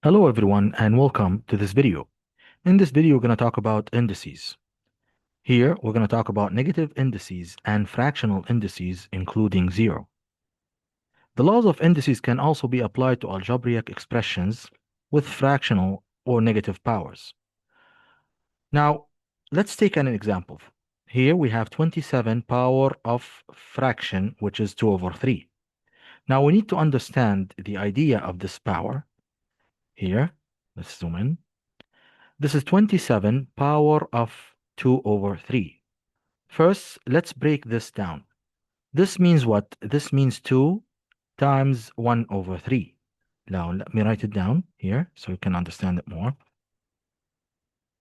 Hello everyone and welcome to this video. In this video, we're going to talk about indices. Here, we're going to talk about negative indices and fractional indices, including zero. The laws of indices can also be applied to algebraic expressions with fractional or negative powers. Now, let's take an example. Here we have 27 power of fraction, which is 2 over 3. Now, we need to understand the idea of this power. Here, let's zoom in. This is 27 power of 2 over 3. First, let's break this down. This means what? This means 2 times 1 over 3. Now, let me write it down here so you can understand it more.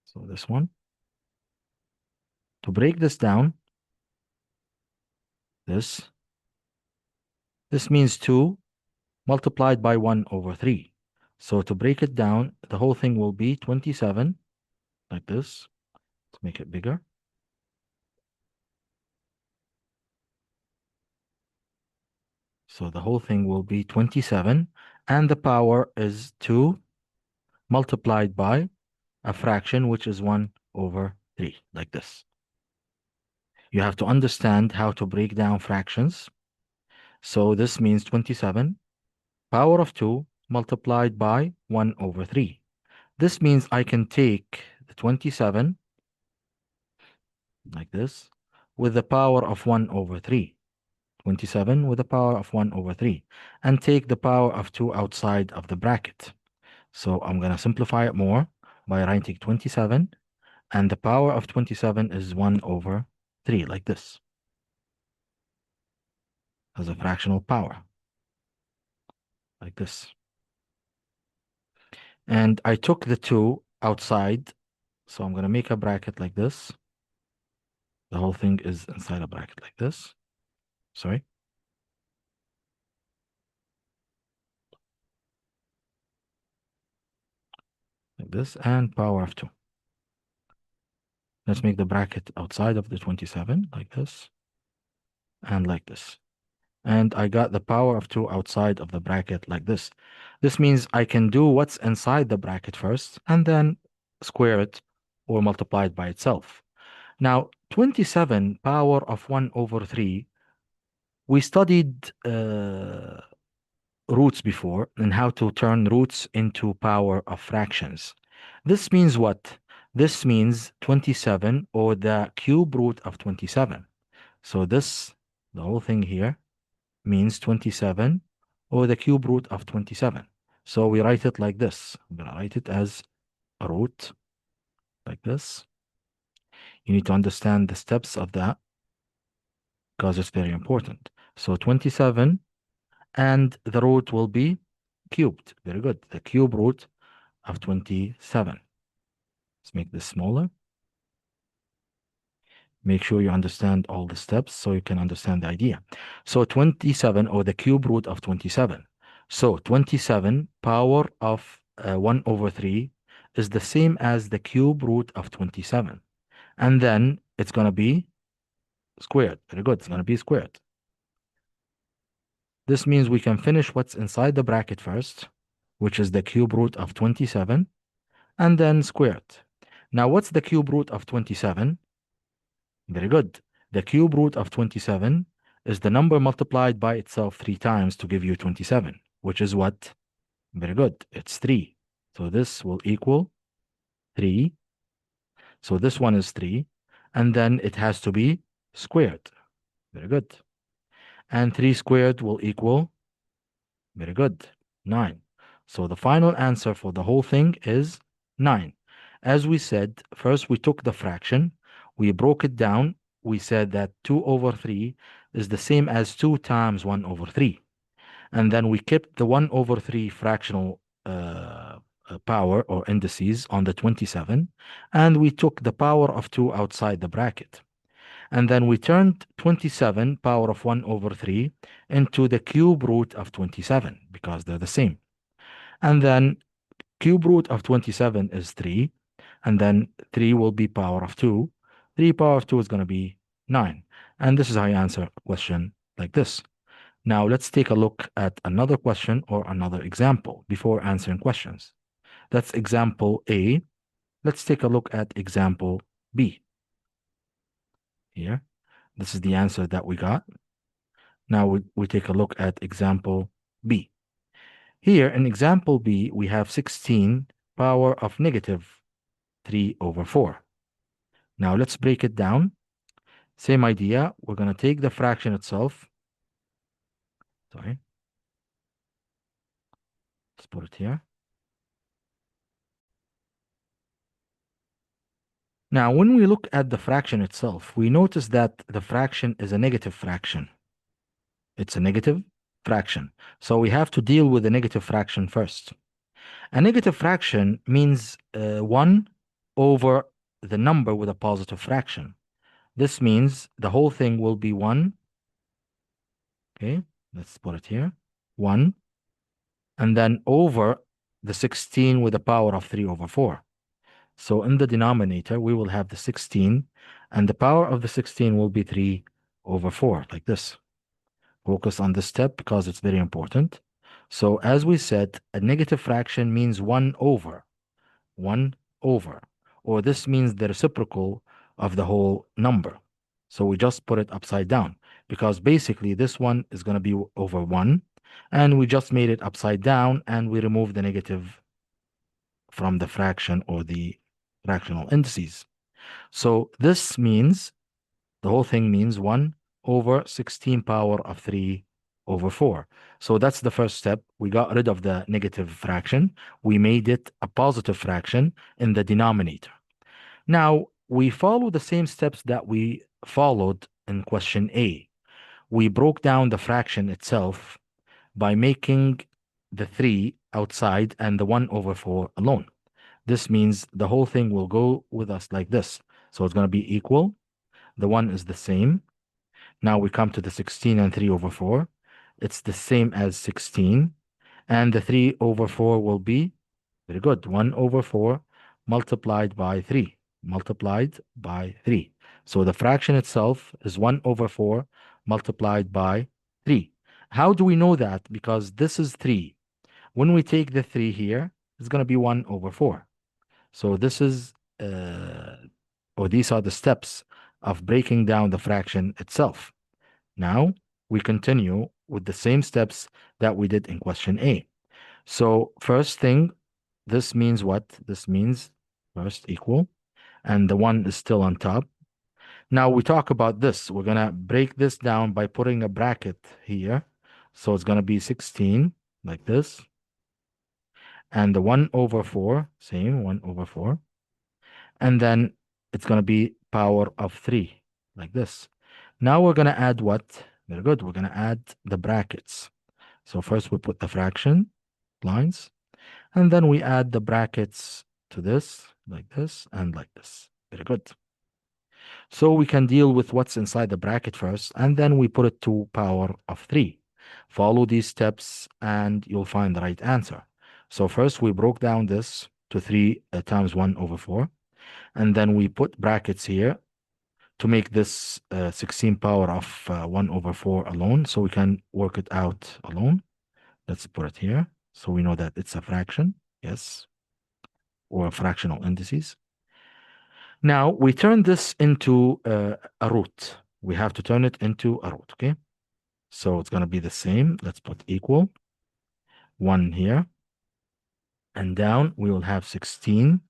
So this one. To break this down, this means 2 multiplied by 1 over 3. So to break it down, the whole thing will be 27, like this. Let's make it bigger. So the whole thing will be 27, and the power is 2 multiplied by a fraction, which is 1 over 3, like this. You have to understand how to break down fractions. So this means 27 power of 2 multiplied by 1 over 3. This means I can take the 27 like this with the power of 1 over 3. 27 with the power of 1 over 3, and take the power of 2 outside of the bracket. So I'm going to simplify it more by writing 27, and the power of 27 is 1 over 3, like this, as a fractional power, like this. And I took the 2 outside, so I'm going to make a bracket like this. The whole thing is inside a bracket like this. Sorry. Like this, and power of 2. Let's make the bracket outside of the 27, like this, and like this. And I got the power of 2 outside of the bracket like this. This means I can do what's inside the bracket first, and then square it or multiply it by itself. Now, 27 power of 1 over 3, we studied roots before and how to turn roots into power of fractions. This means what? This means 27 or the cube root of 27. So this, the whole thing here, means 27 or the cube root of 27. So we write it like this. I'm going to write it as a root like this. You need to understand the steps of that because it's very important. So 27 and the root will be cubed. Very good. The cube root of 27. Let's make this smaller. Make sure you understand all the steps so you can understand the idea. So 27 or the cube root of 27. So 27 power of 1 over 3 is the same as the cube root of 27. And then it's going to be squared. Very good. It's going to be squared. This means we can finish what's inside the bracket first, which is the cube root of 27, and then square it. Now, what's the cube root of 27? Very good. The cube root of 27 is the number multiplied by itself 3 times to give you 27, which is what? Very good. It's 3. So this will equal 3. So this one is 3. And then it has to be squared. Very good. And 3 squared will equal, very good, 9. So the final answer for the whole thing is 9. As we said, first we took the fraction, we broke it down. We said that 2 over 3 is the same as 2 times 1 over 3. And then we kept the 1 over 3 fractional power or indices on the 27. And we took the power of 2 outside the bracket. And then we turned 27 power of 1 over 3 into the cube root of 27 because they're the same. And then cube root of 27 is 3. And then 3 will be power of 2. 3 power of 2 is going to be 9. And this is how you answer a question like this. Now let's take a look at another question or another example before answering questions. That's example A. Let's take a look at example B here. This is the answer that we got. Now we take a look at example B. Here in example B, we have 16 power of negative 3 over 4. Now let's break it down. Same idea. We're going to take the fraction itself. Sorry. Let's put it here. Now, when we look at the fraction itself, we notice that the fraction is a negative fraction. It's a negative fraction. So we have to deal with the negative fraction first. A negative fraction means 1 over the number with a positive fraction. This means the whole thing will be 1. Okay, let's put it here. 1. And then over the 16 with a power of 3 over 4. So in the denominator, we will have the 16, and the power of the 16 will be 3 over 4, like this. Focus on this step because it's very important. So as we said, a negative fraction means 1 over, 1 over, or this means the reciprocal of the whole number. So we just put it upside down because basically this one is going to be over 1, and we just made it upside down and we remove the negative from the fraction or the fractional indices. So this means the whole thing means 1 over 16 power of 3 over 4. So that's the first step. We got rid of the negative fraction. We made it a positive fraction in the denominator. Now, we follow the same steps that we followed in question A. We broke down the fraction itself by making the 3 outside and the 1 over 4 alone. This means the whole thing will go with us like this. So it's going to be equal. The 1 is the same. Now we come to the 16 and 3 over 4. It's the same as 16. And the 3 over 4 will be, very good, 1 over 4 multiplied by 3. Multiplied by 3. So the fraction itself is 1 over 4 multiplied by 3. How do we know that? Because this is 3. When we take the 3 here, it's going to be 1 over 4. So this is, or these are the steps of breaking down the fraction itself. Now we continue with the same steps that we did in question A. So first thing, this means what? This means first equal, and the 1 is still on top. Now we talk about this. We're going to break this down by putting a bracket here. So it's going to be 16 like this. And the 1 over 4, same 1 over 4. And then it's going to be power of 3 like this. Now we're going to add what? Very good. We're going to add the brackets. So first we put the fraction lines, and then we add the brackets to this, like this, and like this. Very good. So we can deal with what's inside the bracket first, and then we put it to power of 3. Follow these steps, and you'll find the right answer. So first we broke down this to 3 times 1 over 4. And then we put brackets here to make this 16 power of 1 over 4 alone, so we can work it out alone. Let's put it here, so we know that it's a fraction, yes, or fractional indices. Now, we turn this into a root. We have to turn it into a root, okay? So it's going to be the same. Let's put equal, 1 here, and down we will have 16,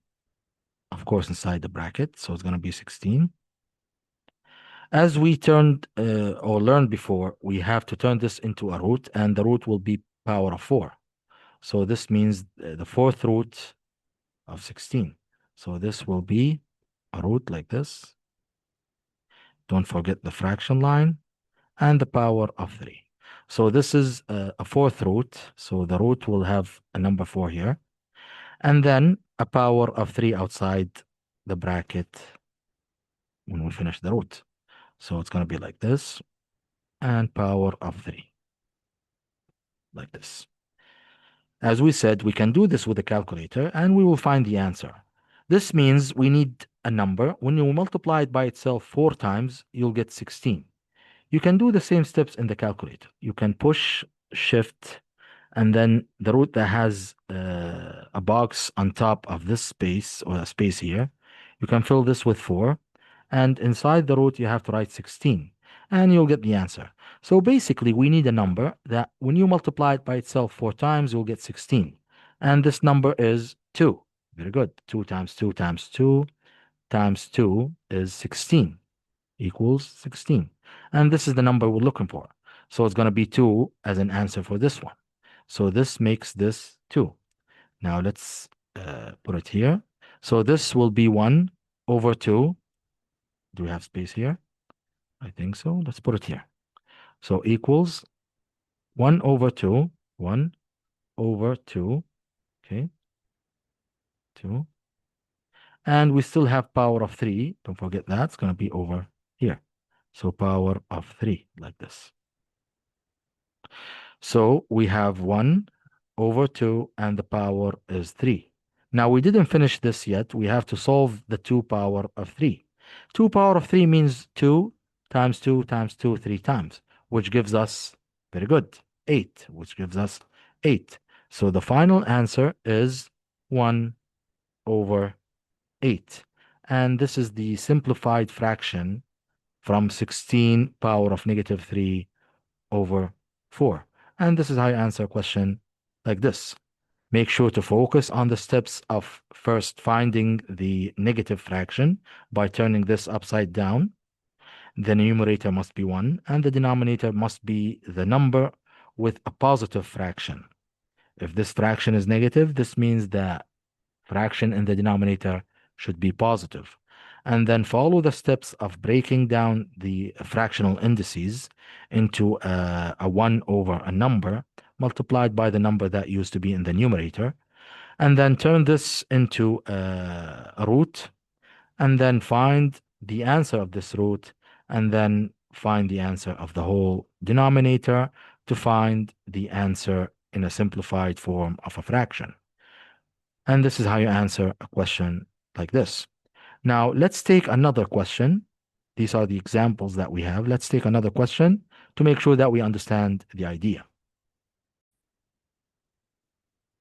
of course, inside the bracket, so it's going to be 16. As we turned or learned before, we have to turn this into a root, and the root will be power of 4. So this means the fourth root of 16. So this will be a root like this. Don't forget the fraction line and the power of 3. So this is a fourth root. So the root will have a number 4 here. And then a power of 3 outside the bracket when we finish the root. So it's going to be like this, and power of 3, like this. As we said, we can do this with a calculator, and we will find the answer. This means we need a number. When you multiply it by itself 4 times, you'll get 16. You can do the same steps in the calculator. You can push, shift, and then the root that has a box on top of this space or a space here. You can fill this with 4. And inside the root, you have to write 16. And you'll get the answer. So basically, we need a number that when you multiply it by itself 4 times, you'll get 16. And this number is 2. Very good. 2 times 2 times 2 times 2 is 16 equals 16. And this is the number we're looking for. So it's going to be 2 as an answer for this one. So this makes this 2. Now let's put it here. So this will be 1 over 2. Do we have space here? I think so. Let's put it here. So equals 1 over 2. 1 over 2. Okay. 2. And we still have power of 3. Don't forget that. It's going to be over here. So power of 3 like this. So we have 1 over 2 and the power is 3. Now we didn't finish this yet. We have to solve the 2 power of 3. 2 power of 3 means 2 times 2 times 2 3 times, which gives us, very good, 8, which gives us 8. So the final answer is 1 over 8. And this is the simplified fraction from 16 power of negative 3 over 4. And this is how you answer a question like this. Make sure to focus on the steps of first finding the negative fraction by turning this upside down. The numerator must be 1 and the denominator must be the number with a positive fraction. If this fraction is negative, this means the fraction in the denominator should be positive. And then follow the steps of breaking down the fractional indices into a 1 over a number multiplied by the number that used to be in the numerator. And then turn this into a root and then find the answer of this root and then find the answer of the whole denominator to find the answer in a simplified form of a fraction. And this is how you answer a question like this. Now, let's take another question. These are the examples that we have. Let's take another question to make sure that we understand the idea.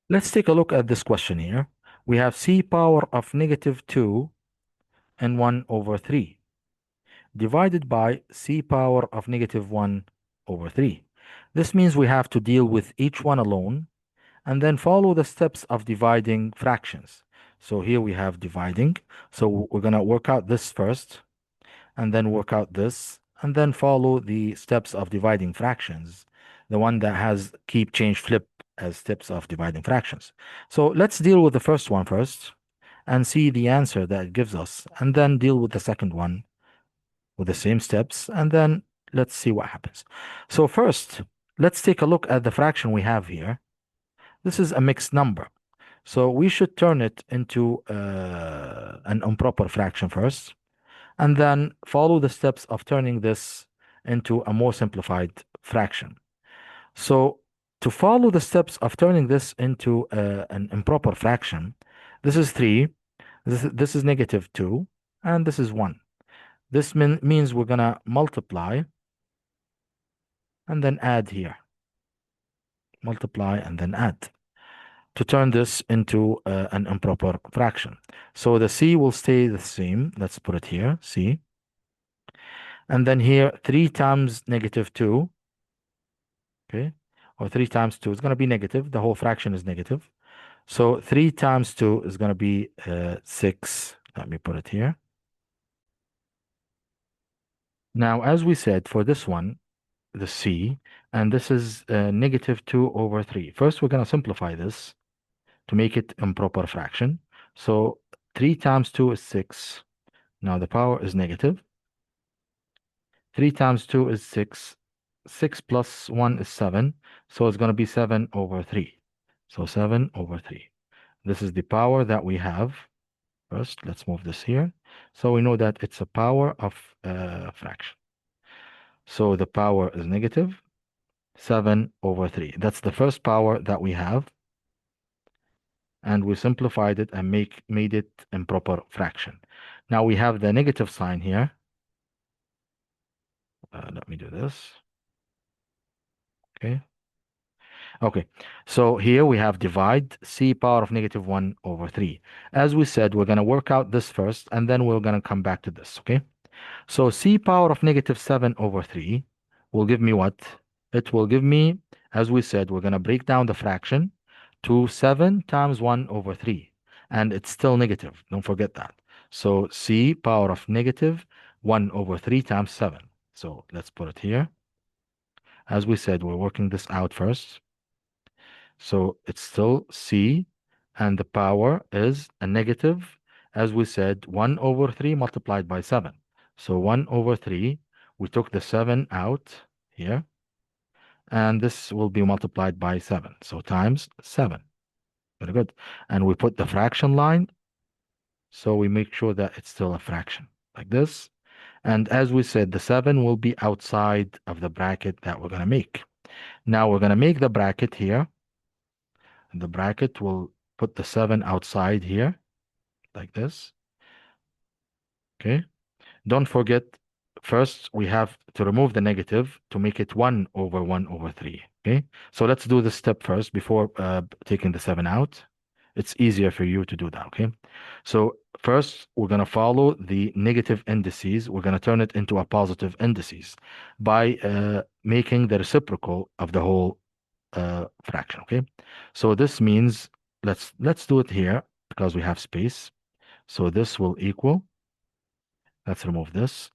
Let's take a look at this question here. We have c power of negative 2 and 1 over 3 divided by c power of negative 1 over 3. This means we have to deal with each one alone and then follow the steps of dividing fractions. So here we have dividing. So we're going to work out this first and then work out this and then follow the steps of dividing fractions. The one that has keep, change, flip as steps of dividing fractions. So let's deal with the first one first and see the answer that it gives us and then deal with the second one with the same steps and then let's see what happens. So first, let's take a look at the fraction we have here. This is a mixed number. So we should turn it into an improper fraction first, and then follow the steps of turning this into a more simplified fraction. So to follow the steps of turning this into an improper fraction, this is 3, this is negative 2, and this is 1. This means we're going to multiply and then add here. Multiply and then add to turn this into an improper fraction. So the c will stay the same. Let's put it here, c. And then here, 3 times negative 2, okay, or 3 times 2 is going to be negative. The whole fraction is negative. So 3 times 2 is going to be 6. Let me put it here. Now, as we said, for this one, the c, and this is negative 2 over 3. First, we're going to simplify this to make it improper fraction. So 3 times 2 is 6. Now the power is negative. 3 times 2 is 6. 6 plus 1 is 7. So it's going to be 7 over 3. So 7 over 3. This is the power that we have. First, let's move this here. So we know that it's a power of fraction. So the power is negative 7 over 3. That's the first power that we have. And we simplified it and made it improper fraction. Now we have the negative sign here. Let me do this. Okay. Okay, so here we have divide c power of negative 1 over 3. As we said, we're going to work out this first, and then we're going to come back to this, okay? So c power of negative 7 over 3 will give me what? It will give me, as we said, we're going to break down the fraction to 7 times 1 over 3. And it's still negative. Don't forget that. So c power of negative 1 over 3 times 7. So let's put it here. As we said, we're working this out first. So it's still c, and the power is a negative, as we said, 1 over 3 multiplied by 7. So 1 over 3, we took the 7 out here, and this will be multiplied by 7. So times 7. Very good. And we put the fraction line, so we make sure that it's still a fraction, like this. And as we said, the 7 will be outside of the bracket that we're going to make. Now we're going to make the bracket here. The bracket will put the 7 outside here, like this. Okay. Don't forget, first we have to remove the negative to make it 1 over 1 over 3. Okay. So let's do this step first before taking the 7 out. It's easier for you to do that. Okay. So first, we're going to follow the negative indices. We're going to turn it into a positive indices by making the reciprocal of the whole fraction. Okay. So this means let's do it here because we have space. So this will equal, let's remove this.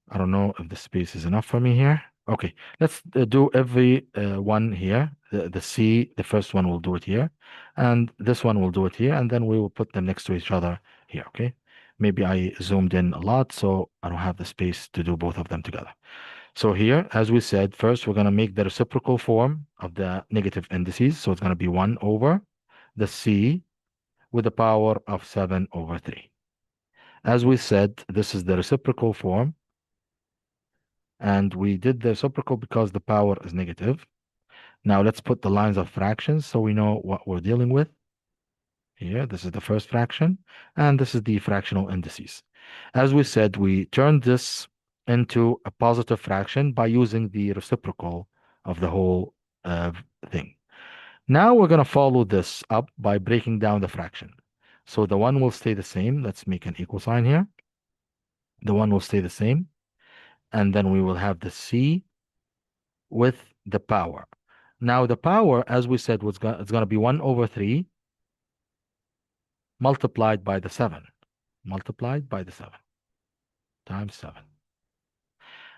I don't know if the space is enough for me here. Okay, let's do every one here. The C, the first one will do it here, and this one will do it here, and then we will put them next to each other here, okay? Maybe I zoomed in a lot, so I don't have the space to do both of them together. So here, as we said, first we're going to make the reciprocal form of the negative indices. So it's going to be 1 over the C with the power of 7 over 3. As we said, this is the reciprocal form. And we did the reciprocal because the power is negative. Now let's put the lines of fractions so we know what we're dealing with. Here, this is the first fraction, and this is the fractional indices. As we said, we turned this into a positive fraction by using the reciprocal of the whole thing. Now we're going to follow this up by breaking down the fraction. So the one will stay the same. Let's make an equal sign here. The one will stay the same. And then we will have the C with the power. Now the power, as we said, it's going to be 1 over 3 multiplied by the 7. Multiplied by the 7 times 7.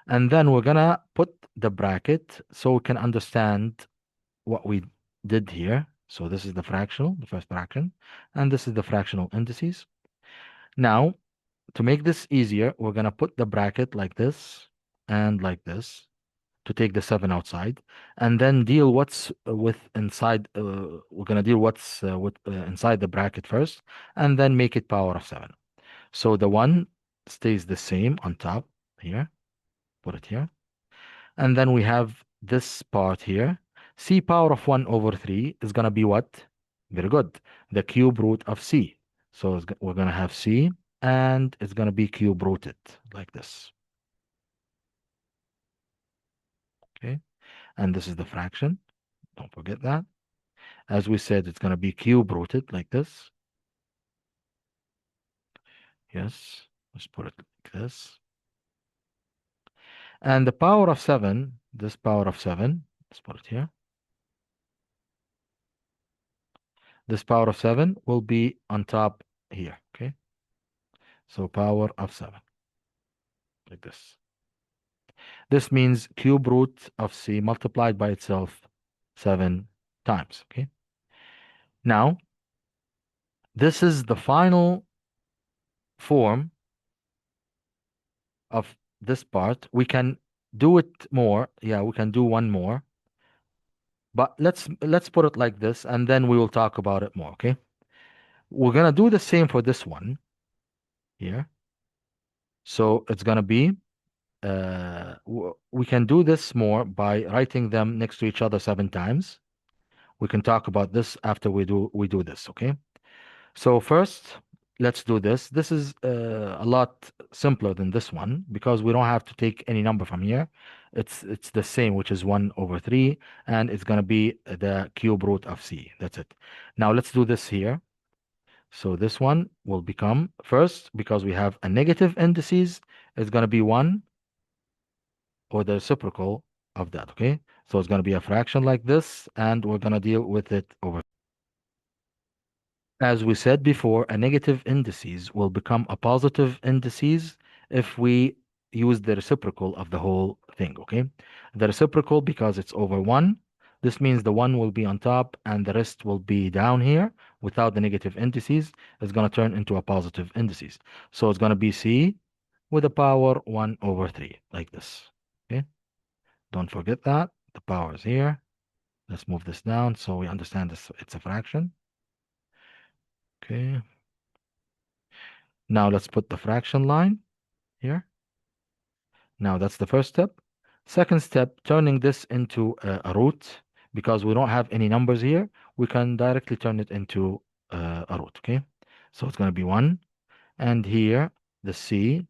And then we're going to put the bracket so we can understand what we did here. So this is the fractional, the first fraction, and this is the fractional indices. Now, to make this easier, we're going to put the bracket like this and like this to take the 7 outside, and then deal what's with inside. We're going to deal what's with inside the bracket first, and then make it power of 7. So the 1 stays the same on top here. Put it here. And then we have this part here. C power of 1 over 3 is going to be what? Very good. The cube root of C. So we're going to have C, and it's going to be cube rooted like this. Okay. And this is the fraction. Don't forget that. As we said, it's going to be cube rooted like this. Yes. Let's put it like this. And the power of 7, this power of 7, let's put it here. This power of 7 will be on top here, okay? So power of 7, like this. This means cube root of C multiplied by itself 7 times, okay? Now, this is the final form of this part. We can do it more. Yeah, we can do one more. But let's put it like this, and then we will talk about it more, okay? We're gonna do the same for this one here. So it's gonna be we can do this more by writing them next to each other 7 times. We can talk about this after we do this, okay? So first, let's do this. This is a lot simpler than this one because we don't have to take any number from here. it's the same, which is 1 over 3, and it's going to be the cube root of c. That's it. Now let's do this here. So this one will become, first, because we have a negative indices, it's going to be 1 or the reciprocal of that, okay? So it's going to be a fraction like this, and we're going to deal with it over. As we said before, a negative indices will become a positive indices if we use the reciprocal of the whole thing, okay? The reciprocal, because it's over 1, this means the 1 will be on top and the rest will be down here without the negative indices. It's going to turn into a positive indices. So it's going to be c with a power 1 over 3, like this, okay? Don't forget that. The power is here. Let's move this down so we understand this. It's a fraction. Okay. Now let's put the fraction line here. Now that's the first step. Second step, turning this into a root. Because we don't have any numbers here, we can directly turn it into a root, okay? So it's going to be 1. And here, the c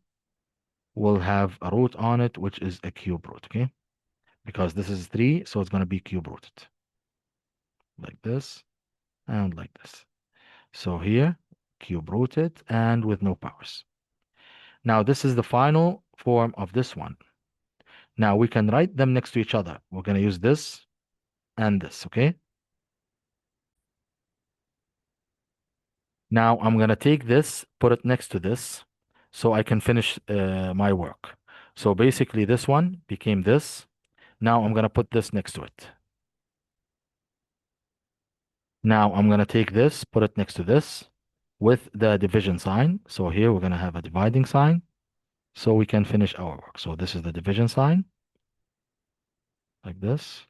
will have a root on it, which is a cube root, okay? Because this is 3, so it's going to be cube rooted. Like this and like this. So here, cube rooted and with no powers. Now this is the final form of this one. Now we can write them next to each other. We're going to use this and this, okay? Now I'm going to take this, put it next to this, so I can finish my work. So basically this one became this. Now I'm going to put this next to it. Now I'm going to take this, put it next to this with the division sign. So here we're going to have a dividing sign so we can finish our work. So this is the division sign, like this.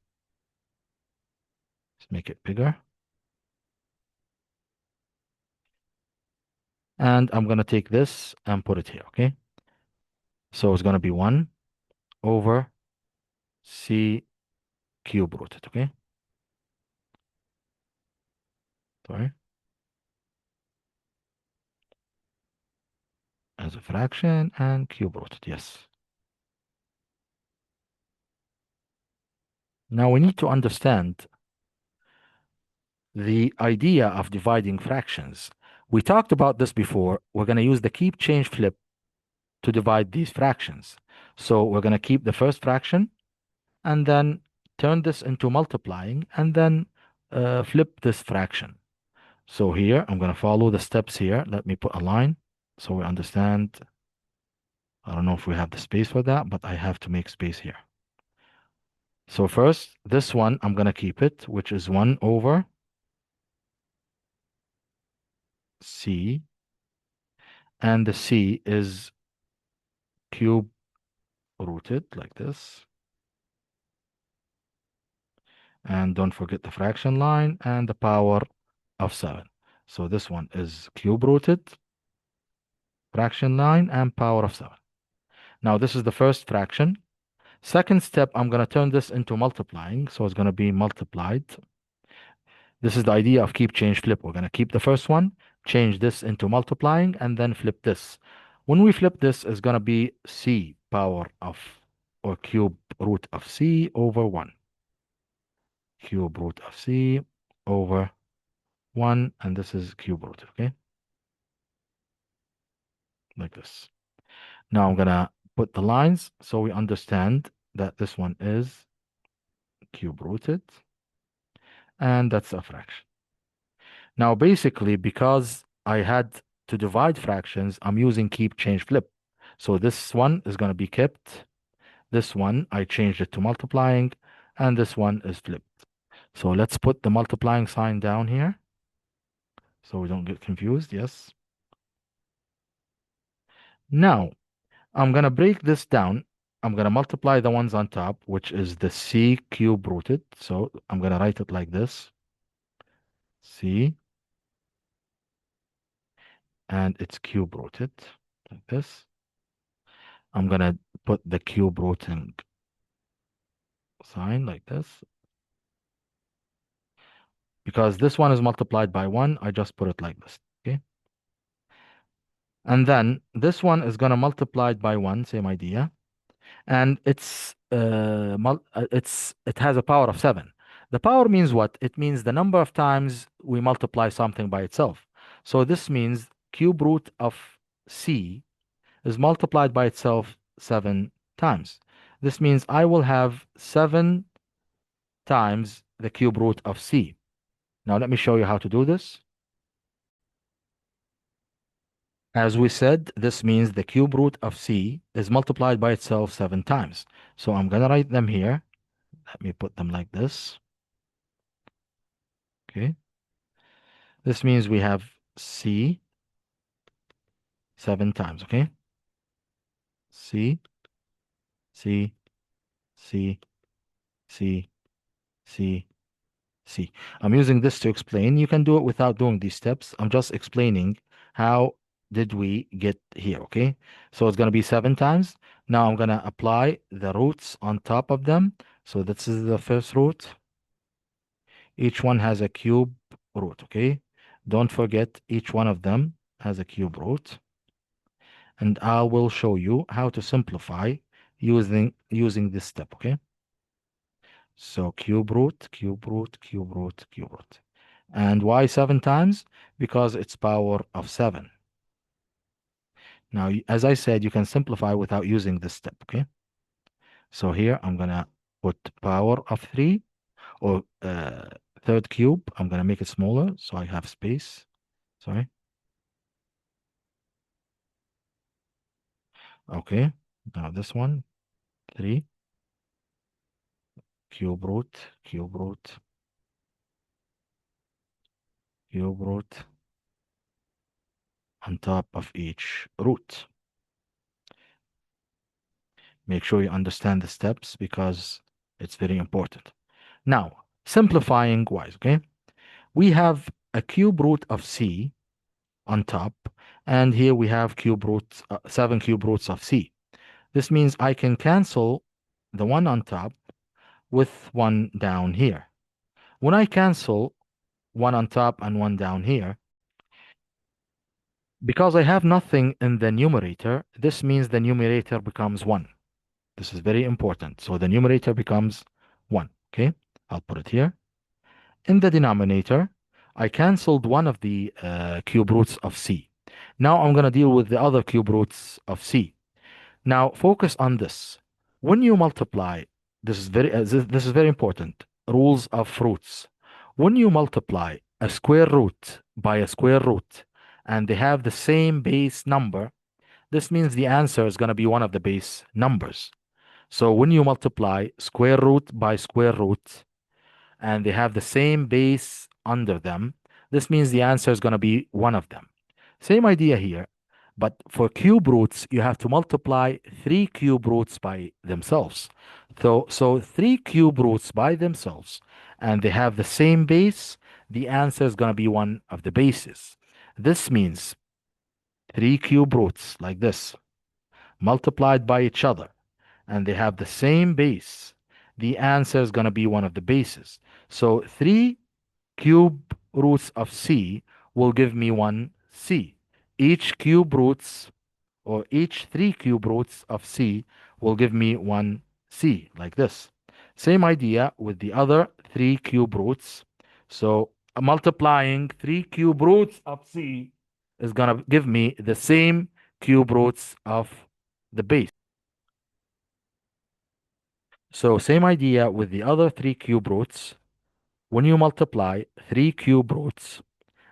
Let's make it bigger. And I'm going to take this and put it here, okay? So it's going to be 1 over c cube rooted, okay? Sorry. As a fraction and cube rooted, yes. Now we need to understand the idea of dividing fractions. We talked about this before. We're going to use the keep change flip to divide these fractions. So we're going to keep the first fraction and then turn this into multiplying and then flip this fraction. So here, I'm going to follow the steps here. Let me put a line so we understand. I don't know if we have the space for that, but I have to make space here. So first, this one, I'm going to keep it, which is 1 over c. And the c is cube rooted like this. And don't forget the fraction line and the power of 7. So this one is cube rooted, fraction line, and power of 7. Now this is the first fraction. Second step, I'm going to turn this into multiplying. So it's going to be multiplied. This is the idea of keep, change, flip. We're going to keep the first one, change this into multiplying, and then flip this. When we flip this, it's going to be c power of, or cube root of c over 1. Cube root of c over 1, and this is cube root, okay? Like this. Now I'm going to put the lines so we understand that this one is cube rooted, and that's a fraction. Now, basically, because I had to divide fractions, I'm using keep, change, flip. So this one is going to be kept. This one, I changed it to multiplying, and this one is flipped. So let's put the multiplying sign down here so we don't get confused. Yes. Now, I'm going to break this down. I'm going to multiply the ones on top, which is the c cube rooted. So I'm going to write it like this. C, and it's cube rooted like this. I'm going to put the cube rooting sign like this. Because this one is multiplied by 1, I just put it like this, okay? And then this one is going to multiply by 1, same idea. And it's it has a power of 7. The power means what? It means the number of times we multiply something by itself. So this means cube root of c is multiplied by itself 7 times. This means I will have 7 times the cube root of c. Now let me show you how to do this. As we said, this means the cube root of c is multiplied by itself 7 times. So I'm going to write them here. Let me put them like this. Okay. This means we have c 7 times. Okay. c, c, c, c, c, c. I'm using this to explain. You can do it without doing these steps. I'm just explaining how did we get here. Okay. So it's going to be 7 times. Now I'm going to apply the roots on top of them. So this is the first root. Each one has a cube root, okay? Don't forget each one of them has a cube root. And I will show you how to simplify using this step, okay? So cube root, cube root, cube root, cube root. And why 7 times? Because it's power of 7. Now, as I said, you can simplify without using this step, okay? So here I'm going to put power of 3 or third cube. I'm going to make it smaller so I have space. Sorry. Okay. Now this one, 3 cube root, cube root, cube root on top of each root. Make sure you understand the steps because it's very important. Now, simplifying wise, okay? We have a cube root of c on top, and here we have 7 cube roots of c. This means I can cancel the one on top with one down here. When I cancel one on top and one down here, because I have nothing in the numerator, this means the numerator becomes 1. This is very important. So the numerator becomes 1. Okay, I'll put it here. In the denominator, I canceled one of the cube roots of c. Now I'm going to deal with the other cube roots of c. Now focus on this. When you multiply, this is very important. Rules of roots. When you multiply a square root by a square root and they have the same base number, this means the answer is going to be one of the base numbers. So when you multiply square root by square root and they have the same base under them, this means the answer is going to be one of them. Same idea here, but for cube roots, you have to multiply 3 cube roots by themselves. So 3 cube roots by themselves, and they have the same base, the answer is going to be one of the bases. This means 3 cube roots like this, multiplied by each other, and they have the same base, the answer is going to be one of the bases. So 3 cube roots of c will give me 1c. Each cube roots or each 3 cube roots of c will give me 1c like this. Same idea with the other 3 cube roots. So multiplying 3 cube roots of c is going to give me the same cube roots of the base. So same idea with the other 3 cube roots. When you multiply 3 cube roots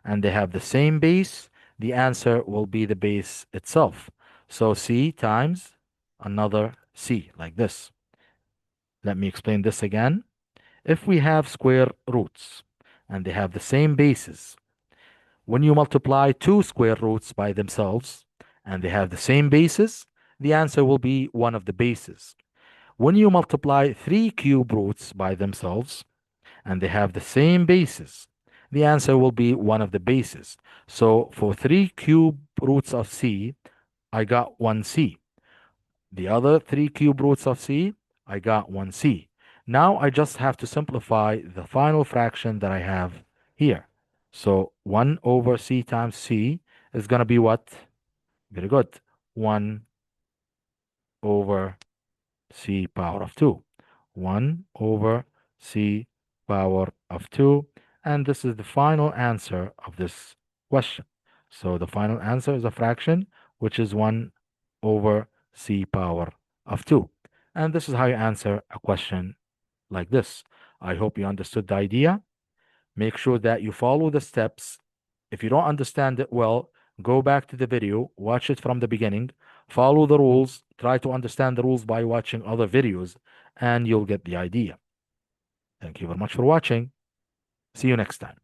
and they have the same base, the answer will be the base itself. So c times another c, like this. Let me explain this again. If we have square roots and they have the same bases, when you multiply 2 square roots by themselves and they have the same bases, the answer will be one of the bases. When you multiply 3 cube roots by themselves and they have the same bases, the answer will be one of the bases. So for 3 cube roots of c, I got 1c. The other 3 cube roots of c, I got 1c. Now I just have to simplify the final fraction that I have here. So 1 over c times c is going to be what? Very good. 1 over c power of 2. 1 over c power of 2. And this is the final answer of this question. So the final answer is a fraction, which is 1 over c power of 2. And this is how you answer a question like this. I hope you understood the idea. Make sure that you follow the steps. If you don't understand it well, go back to the video, watch it from the beginning, follow the rules, try to understand the rules by watching other videos, and you'll get the idea. Thank you very much for watching. See you next time.